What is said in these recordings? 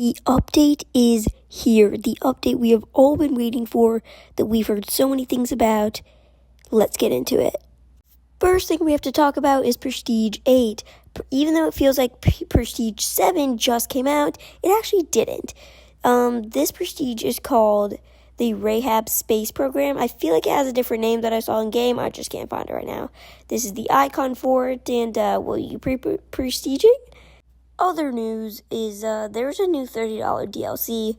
The update is here. The update we have all been waiting for, that we've heard so many things about. Let's get into it. First thing we have to talk about is Prestige 8. Even though it feels like Prestige 7 just came out, it actually didn't. This Prestige is called the Rahab Space Program. I feel like it has a different name that I saw in game. I just can't find it right now. This is the icon for it, and will you prestige it? Other news is there's a new $30 DLC.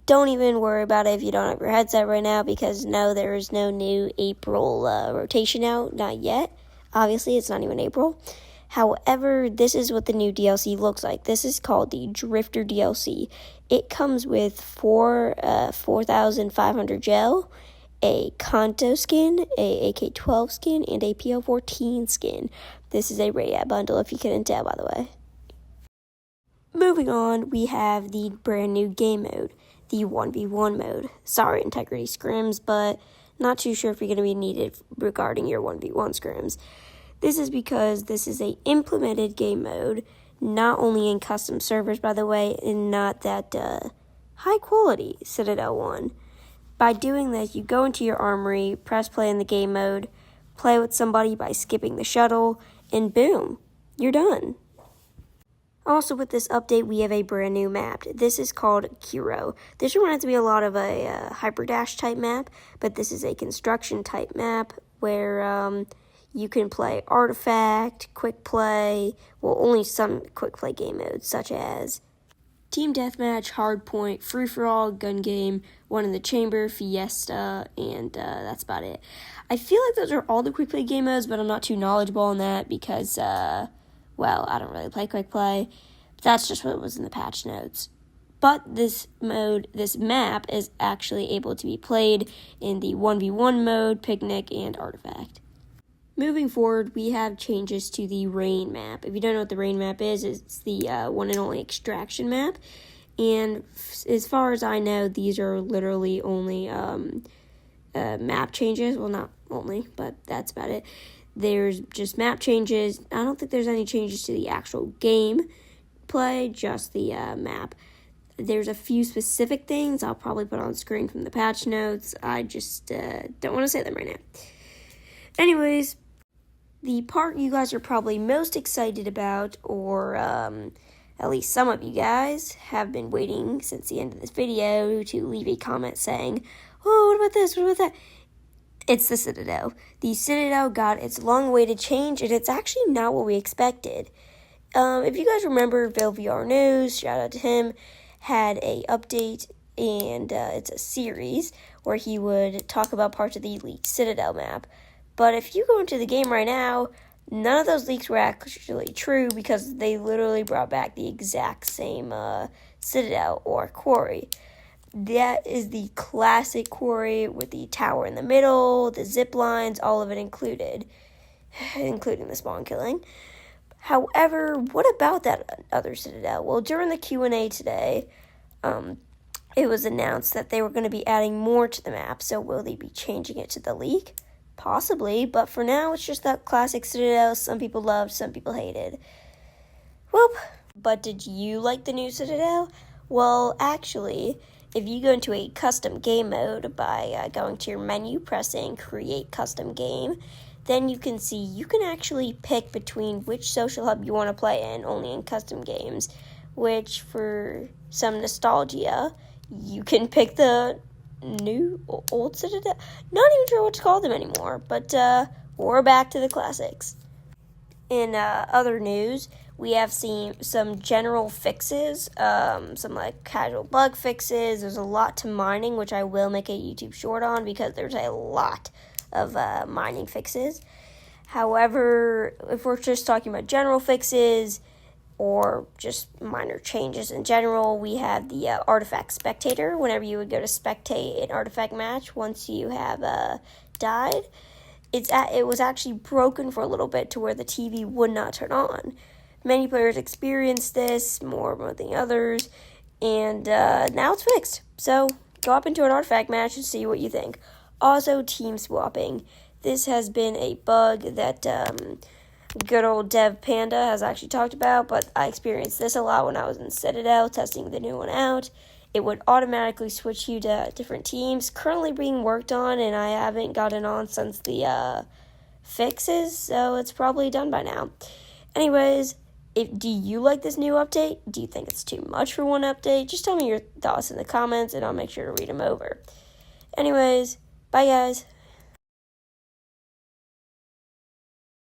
Don't even worry about it if you don't have your headset right now, because no, there is no new April rotation out. Not yet. Obviously, it's not even April. However, this is what the new DLC looks like. This is called the Drifter DLC. It comes with 4,500 gel, a Kanto skin, a AK-12 skin, and a PO-14 skin. This is a Rayat bundle, if you couldn't tell, by the way. Moving on, we have the brand new game mode, the 1v1 mode. Sorry, Integrity Scrims, but not too sure if you're going to be needed regarding your 1v1 scrims. This is because this is a implemented game mode, not only in custom servers, by the way, and not that high quality Citadel one. By doing this, you go into your armory, press play in the game mode, play with somebody by skipping the shuttle, and boom, you're done. Also, with this update, we have a brand new map. This is called Kiro. This reminds me a lot of a Hyperdash type map, but this is a construction type map where you can play Artifact, Quick Play, well, only some Quick Play game modes, such as Team Deathmatch, Hardpoint, Free-for-all, Gun Game, One in the Chamber, Fiesta, and that's about it. I feel like those are all the Quick Play game modes, but I'm not too knowledgeable on that because well, I don't really play Quick Play. That's just what was in the patch notes. But this map is actually able to be played in the 1v1 mode, Picnic, and Artifact. Moving forward, we have changes to the Rain map. If you don't know what the Rain map is, it's the one and only extraction map. And as far as I know, these are literally only map changes. Well, not only, but that's about it. There's just map changes. I don't think there's any changes to the actual game play, just the map. There's a few specific things I'll probably put on screen from the patch notes. I just don't want to say them right now. Anyways, the part you guys are probably most excited about, or at least some of you guys have been waiting since the end of this video to leave a comment saying, oh, what about this, what about that? It's the Citadel. The Citadel got its long-awaited change, and it's actually not what we expected. If you guys remember, VAIL News, shout out to him, had a update, and it's a series where he would talk about parts of the leaked Citadel map. But if you go into the game right now, none of those leaks were actually true because they literally brought back the exact same Citadel or quarry. That is the classic quarry with the tower in the middle, the zip lines, all of it included, including the spawn killing. However, what about that other Citadel? Well, during the Q&A today, it was announced that they were going to be adding more to the map. So will they be changing it to the leak? Possibly, but for now, it's just that classic Citadel some people loved, some people hated. Well, but did you like the new Citadel? Well, actually, if you go into a custom game mode by going to your menu, pressing Create Custom Game, then you can see you can actually pick between which social hub you want to play in, only in custom games, which for some nostalgia, you can pick the new, old Citadel. Not even sure what to call them anymore, but we're back to the classics. In other news, we have seen some general fixes, some like casual bug fixes. There's a lot to mining, which I will make a YouTube short on because there's a lot of mining fixes. However, if we're just talking about general fixes or just minor changes in general, we have the artifact spectator. Whenever you would go to spectate an artifact match once you have died, it was actually broken for a little bit to where the TV would not turn on. Many players experienced this more than others, and now it's fixed. So go up into an artifact match and see what you think. Also, team swapping. This has been a bug that good old Dev Panda has actually talked about, but I experienced this a lot when I was in Citadel testing the new one out. It would automatically switch you to different teams. Currently being worked on, and I haven't gotten on since the fixes, so it's probably done by now. Anyways, do you like this new update? Do you think it's too much for one update? Just tell me your thoughts in the comments, and I'll make sure to read them over. Anyways, bye guys.